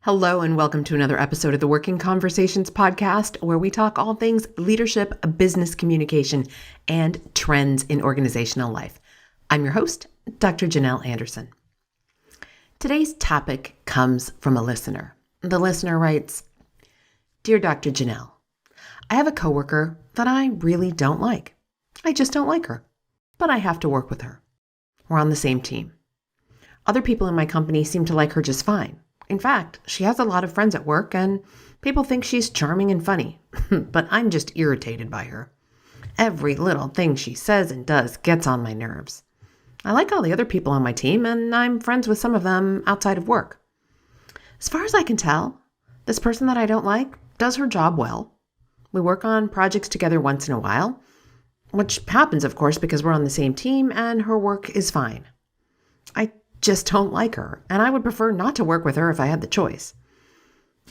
Hello and welcome to another episode of the Working Conversations podcast, where we talk all things leadership, business communication, and trends in organizational life. I'm your host, Dr. Janel Anderson. Today's topic comes from a listener. The listener writes, "Dear Dr. Janel, I have a coworker that I really don't like. I just don't like her, but I have to work with her. We're on the same team. Other people in my company seem to like her just fine. In fact, she has a lot of friends at work and people think she's charming and funny, but I'm just irritated by her. Every little thing she says and does gets on my nerves. I like all the other people on my team and I'm friends with some of them outside of work. As far as I can tell, this person that I don't like does her job well. We work on projects together once in a while, which happens, of course, because we're on the same team and her work is fine. I just don't like her, and I would prefer not to work with her if I had the choice.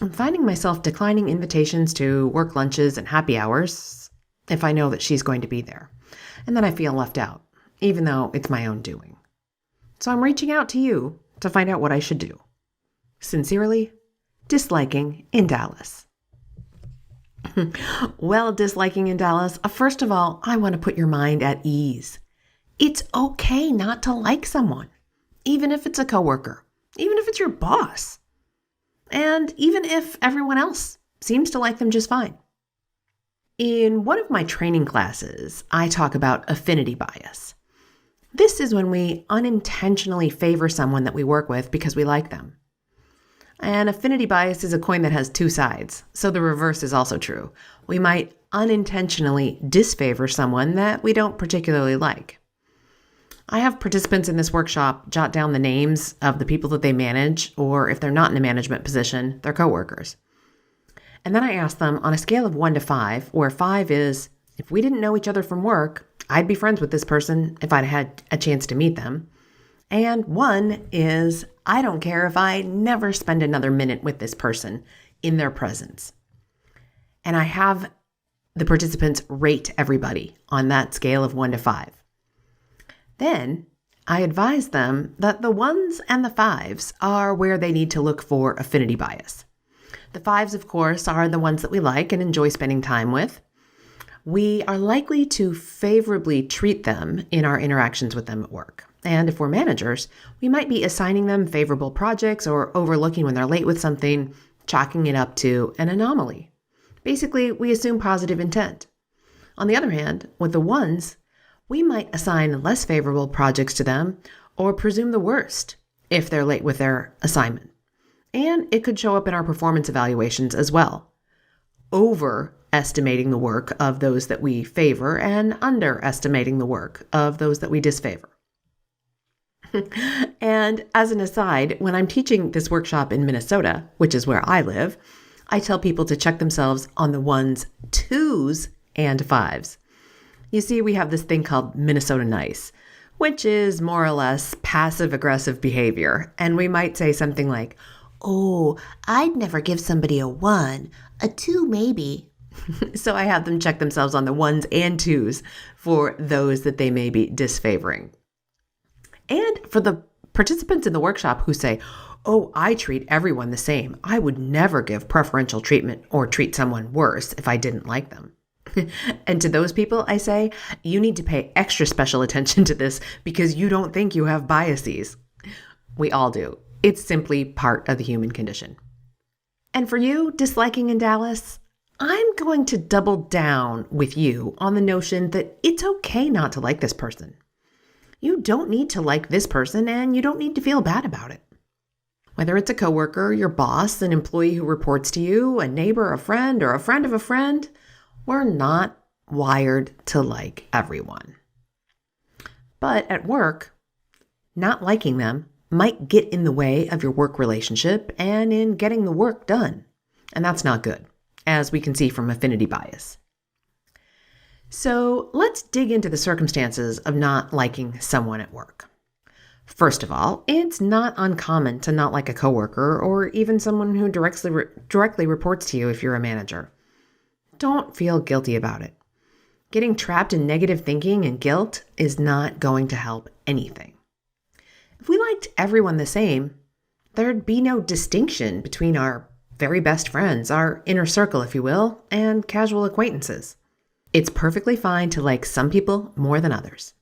I'm finding myself declining invitations to work lunches and happy hours if I know that she's going to be there, and then I feel left out, even though it's my own doing. So I'm reaching out to you to find out what I should do. Sincerely, Disliking in Dallas." Well, Disliking in Dallas, first of all, I want to put your mind at ease. It's okay not to like someone. Even if it's a coworker, even if it's your boss, and even if everyone else seems to like them just fine. In one of my training classes, I talk about affinity bias. This is when we unintentionally favor someone that we work with because we like them. And affinity bias is a coin that has two sides, so the reverse is also true. We might unintentionally disfavor someone that we don't particularly like. I have participants in this workshop jot down the names of the people that they manage, or if they're not in a management position, their coworkers. And then I ask them on a scale of 1 to 5, where 5 is, if we didn't know each other from work, I'd be friends with this person if I'd had a chance to meet them. And 1 is, I don't care if I never spend another minute with this person in their presence. And I have the participants rate everybody on that scale of 1 to 5. Then I advise them that the 1s and the 5s are where they need to look for affinity bias. The 5s, of course, are the ones that we like and enjoy spending time with. We are likely to favorably treat them in our interactions with them at work. And if we're managers, we might be assigning them favorable projects or overlooking when they're late with something, chalking it up to an anomaly. Basically, we assume positive intent. On the other hand, with the 1s, we might assign less favorable projects to them or presume the worst if they're late with their assignment. And it could show up in our performance evaluations as well, overestimating the work of those that we favor and underestimating the work of those that we disfavor. And as an aside, when I'm teaching this workshop in Minnesota, which is where I live, I tell people to check themselves on the 1s, 2s, and 5s. You see, we have this thing called Minnesota Nice, which is more or less passive-aggressive behavior. And we might say something like, "Oh, I'd never give somebody a 1, a 2 maybe." So I have them check themselves on the 1s and 2s for those that they may be disfavoring. And for the participants in the workshop who say, "Oh, I treat everyone the same. I would never give preferential treatment or treat someone worse if I didn't like them." And to those people, I say, you need to pay extra special attention to this because you don't think you have biases. We all do. It's simply part of the human condition. And for you, Disliking in Dallas, I'm going to double down with you on the notion that it's okay not to like this person. You don't need to like this person and you don't need to feel bad about it. Whether it's a coworker, your boss, an employee who reports to you, a neighbor, a friend, or a friend of a friend, we're not wired to like everyone. But at work, not liking them might get in the way of your work relationship and in getting the work done. And that's not good, as we can see from affinity bias. So let's dig into the circumstances of not liking someone at work. First of all, it's not uncommon to not like a coworker or even someone who directly reports to you if you're a manager. Don't feel guilty about it. Getting trapped in negative thinking and guilt is not going to help anything. If we liked everyone the same, There'd be no distinction between our very best friends, our inner circle, if you will, and casual acquaintances. It's perfectly fine to like some people more than others,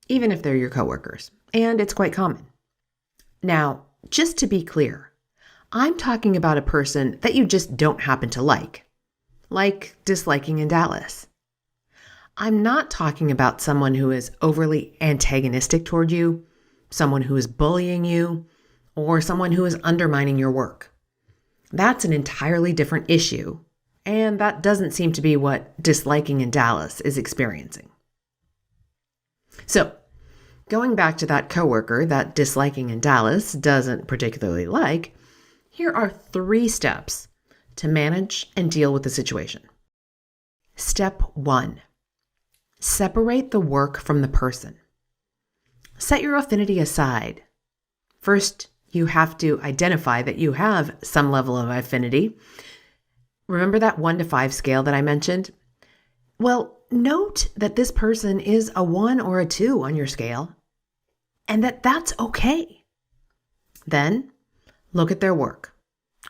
even if they're your coworkers, and it's quite common. Now, just to be clear, I'm talking about a person that you just don't happen to like disliking in Dallas. I'm not talking about someone who is overly antagonistic toward you, someone who is bullying you, or someone who is undermining your work. That's an entirely different issue, and that doesn't seem to be what disliking in Dallas is experiencing. So, going back to that coworker that disliking in Dallas doesn't particularly like, here are 3 steps to manage and deal with the situation. Step 1. Separate the work from the person. Set your affinity aside. First, you have to identify that you have some level of affinity. Remember that 1 to 5 scale that I mentioned? Well, note that this person is a 1 or a 2 on your scale, and that's okay. Then, look at their work.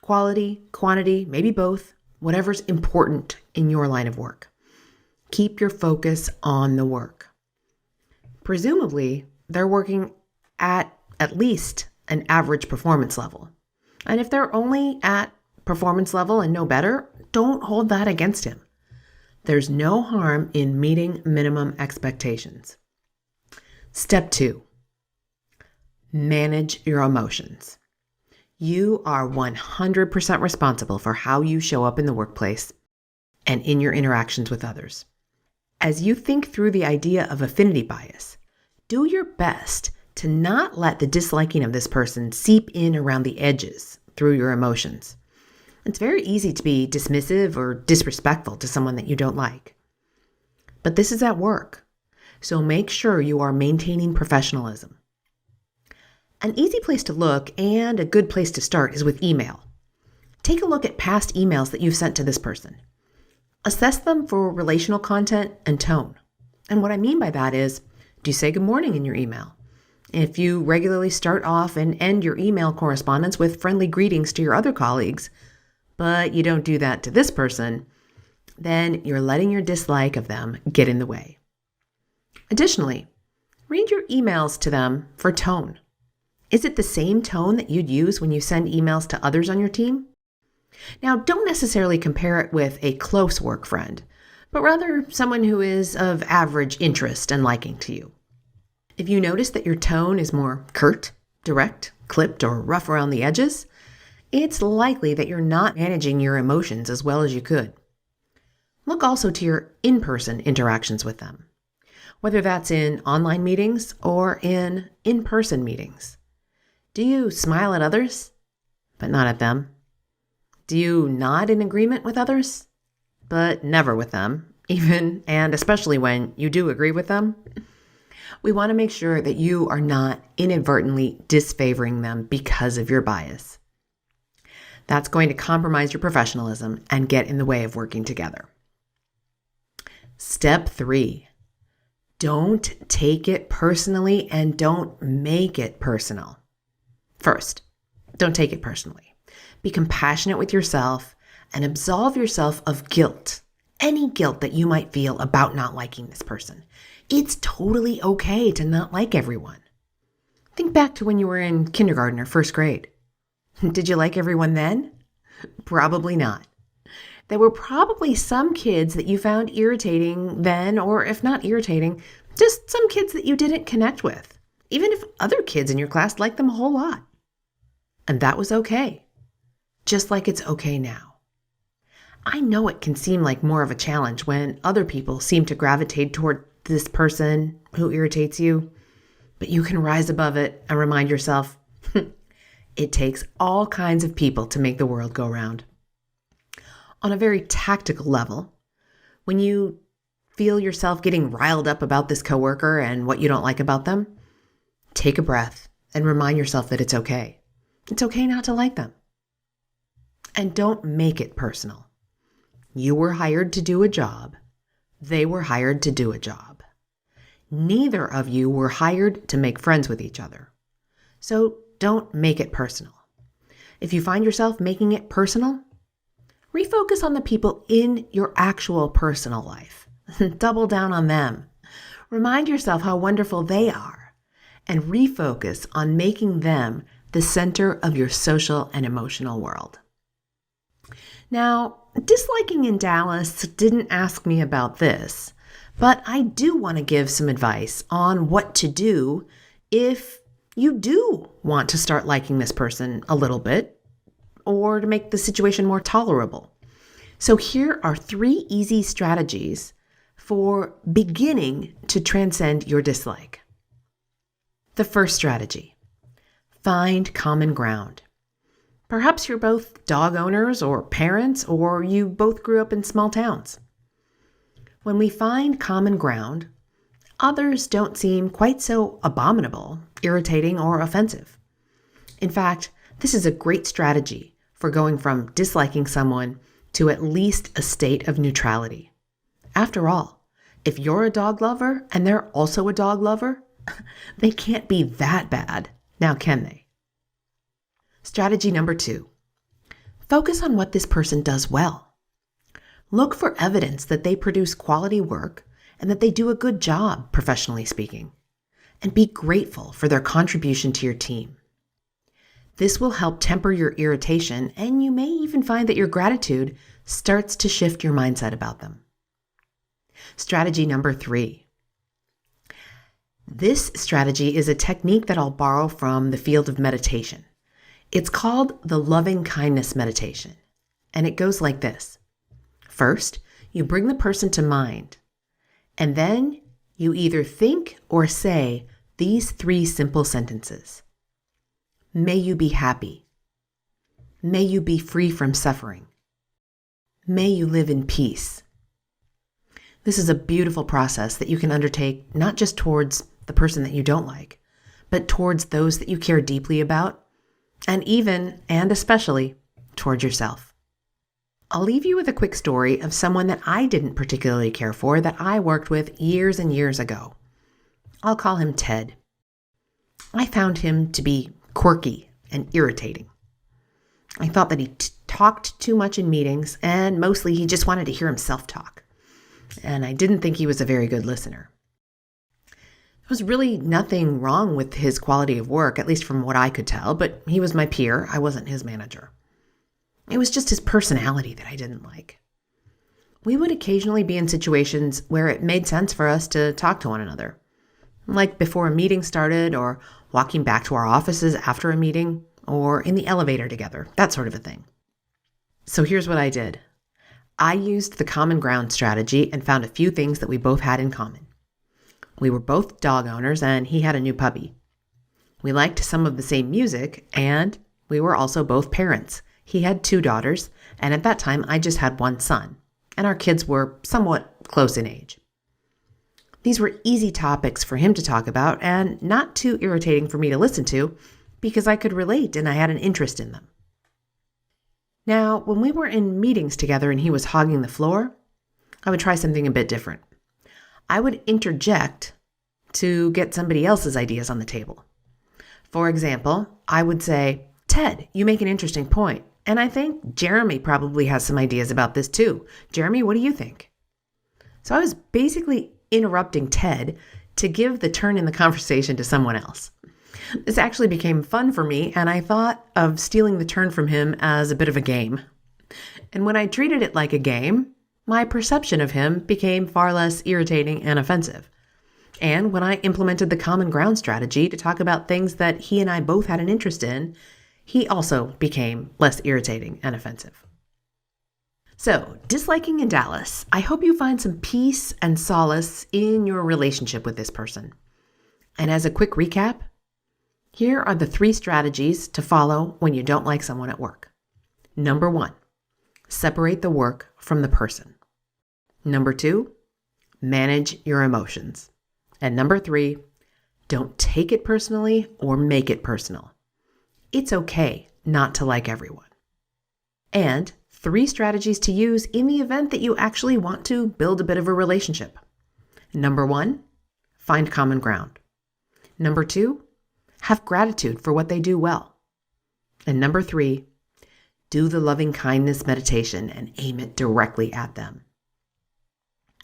Quality, quantity, maybe both, whatever's important in your line of work. Keep your focus on the work. Presumably, they're working at least an average performance level. And if they're only at performance level and no better, don't hold that against him. There's no harm in meeting minimum expectations. Step 2. Manage your emotions. You are 100% responsible for how you show up in the workplace and in your interactions with others. As you think through the idea of affinity bias, do your best to not let the disliking of this person seep in around the edges through your emotions. It's very easy to be dismissive or disrespectful to someone that you don't like. But this is at work, so make sure you are maintaining professionalism. An easy place to look and a good place to start is with email. Take a look at past emails that you've sent to this person. Assess them for relational content and tone. And what I mean by that is, do you say good morning in your email? If you regularly start off and end your email correspondence with friendly greetings to your other colleagues, but you don't do that to this person, then you're letting your dislike of them get in the way. Additionally, read your emails to them for tone. Is it the same tone that you'd use when you send emails to others on your team? Now, don't necessarily compare it with a close work friend, but rather someone who is of average interest and liking to you. If you notice that your tone is more curt, direct, clipped, or rough around the edges, it's likely that you're not managing your emotions as well as you could. Look also to your in-person interactions with them, whether that's in online meetings or in-person meetings. Do you smile at others, but not at them? Do you nod in agreement with others, but never with them, even and especially when you do agree with them? We want to make sure that you are not inadvertently disfavoring them because of your bias. That's going to compromise your professionalism and get in the way of working together. Step 3. Don't take it personally and don't make it personal. First, don't take it personally. Be compassionate with yourself and absolve yourself of guilt, any guilt that you might feel about not liking this person. It's totally okay to not like everyone. Think back to when you were in kindergarten or first grade. Did you like everyone then? Probably not. There were probably some kids that you found irritating then, or if not irritating, just some kids that you didn't connect with, even if other kids in your class liked them a whole lot. And that was okay, just like it's okay now. I know it can seem like more of a challenge when other people seem to gravitate toward this person who irritates you, but you can rise above it and remind yourself, it takes all kinds of people to make the world go round. On a very tactical level, when you feel yourself getting riled up about this coworker and what you don't like about them, take a breath and remind yourself that it's okay. It's okay not to like them. And don't make it personal. You were hired to do a job. They were hired to do a job. Neither of you were hired to make friends with each other. So don't make it personal. If you find yourself making it personal, refocus on the people in your actual personal life. Double down on them. Remind yourself how wonderful they are and refocus on making them the center of your social and emotional world. Now, Disliking in Dallas didn't ask me about this, but I do want to give some advice on what to do if you do want to start liking this person a little bit or to make the situation more tolerable. So here are 3 easy strategies for beginning to transcend your dislike. The first strategy, find common ground. Perhaps you're both dog owners or parents, or you both grew up in small towns. When we find common ground, others don't seem quite so abominable, irritating, or offensive. In fact, this is a great strategy for going from disliking someone to at least a state of neutrality. After all, if you're a dog lover and they're also a dog lover, they can't be that bad, now can they? Strategy number 2, focus on what this person does well. Look for evidence that they produce quality work and that they do a good job, professionally speaking, and be grateful for their contribution to your team. This will help temper your irritation, and you may even find that your gratitude starts to shift your mindset about them. Strategy number 3. This strategy is a technique that I'll borrow from the field of meditation. It's called the loving kindness meditation, and it goes like this. First, you bring the person to mind, and then you either think or say these 3 simple sentences. May you be happy. May you be free from suffering. May you live in peace. This is a beautiful process that you can undertake not just towards the person that you don't like, but towards those that you care deeply about, and even and especially towards yourself. I'll leave you with a quick story of someone that I didn't particularly care for that I worked with years and years ago. I'll call him Ted. I found him to be quirky and irritating. I thought that he talked too much in meetings, and mostly he just wanted to hear himself talk. And I didn't think he was a very good listener. There was really nothing wrong with his quality of work, at least from what I could tell, but he was my peer. I wasn't his manager. It was just his personality that I didn't like. We would occasionally be in situations where it made sense for us to talk to one another, like before a meeting started, or walking back to our offices after a meeting, or in the elevator together, that sort of a thing. So here's what I did. I used the common ground strategy and found a few things that we both had in common. We were both dog owners, and he had a new puppy. We liked some of the same music, and we were also both parents. He had 2 daughters, and at that time I just had 1 son, and our kids were somewhat close in age. These were easy topics for him to talk about and not too irritating for me to listen to because I could relate and I had an interest in them. Now, when we were in meetings together and he was hogging the floor, I would try something a bit different. I would interject to get somebody else's ideas on the table. For example, I would say, Ted, you make an interesting point, and I think Jeremy probably has some ideas about this too. Jeremy, what do you think? So I was basically interrupting Ted to give the turn in the conversation to someone else. This actually became fun for me, and I thought of stealing the turn from him as a bit of a game. And when I treated it like a game, my perception of him became far less irritating and offensive. And when I implemented the common ground strategy to talk about things that he and I both had an interest in, he also became less irritating and offensive. So, disliking in Dallas, I hope you find some peace and solace in your relationship with this person. And as a quick recap, here are the 3 strategies to follow when you don't like someone at work. Number 1, separate the work from the person. Number 2, manage your emotions. And number 3, don't take it personally or make it personal. It's okay not to like everyone. And 3 strategies to use in the event that you actually want to build a bit of a relationship. Number 1, find common ground. Number 2, have gratitude for what they do well. And number 3, do the loving kindness meditation and aim it directly at them.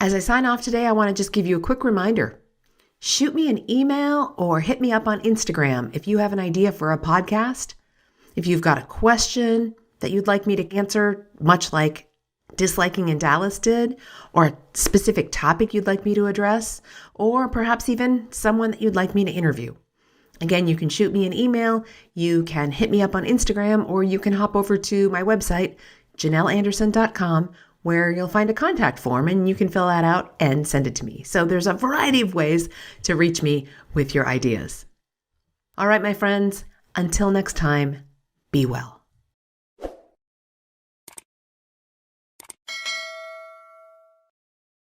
As I sign off today, I want to just give you a quick reminder. Shoot me an email or hit me up on Instagram if you have an idea for a podcast, if you've got a question that you'd like me to answer, much like Disliking in Dallas did, or a specific topic you'd like me to address, or perhaps even someone that you'd like me to interview. Again, you can shoot me an email, you can hit me up on Instagram, or you can hop over to my website, janelanderson.com, where you'll find a contact form and you can fill that out and send it to me. So there's a variety of ways to reach me with your ideas. All right, my friends, until next time, be well.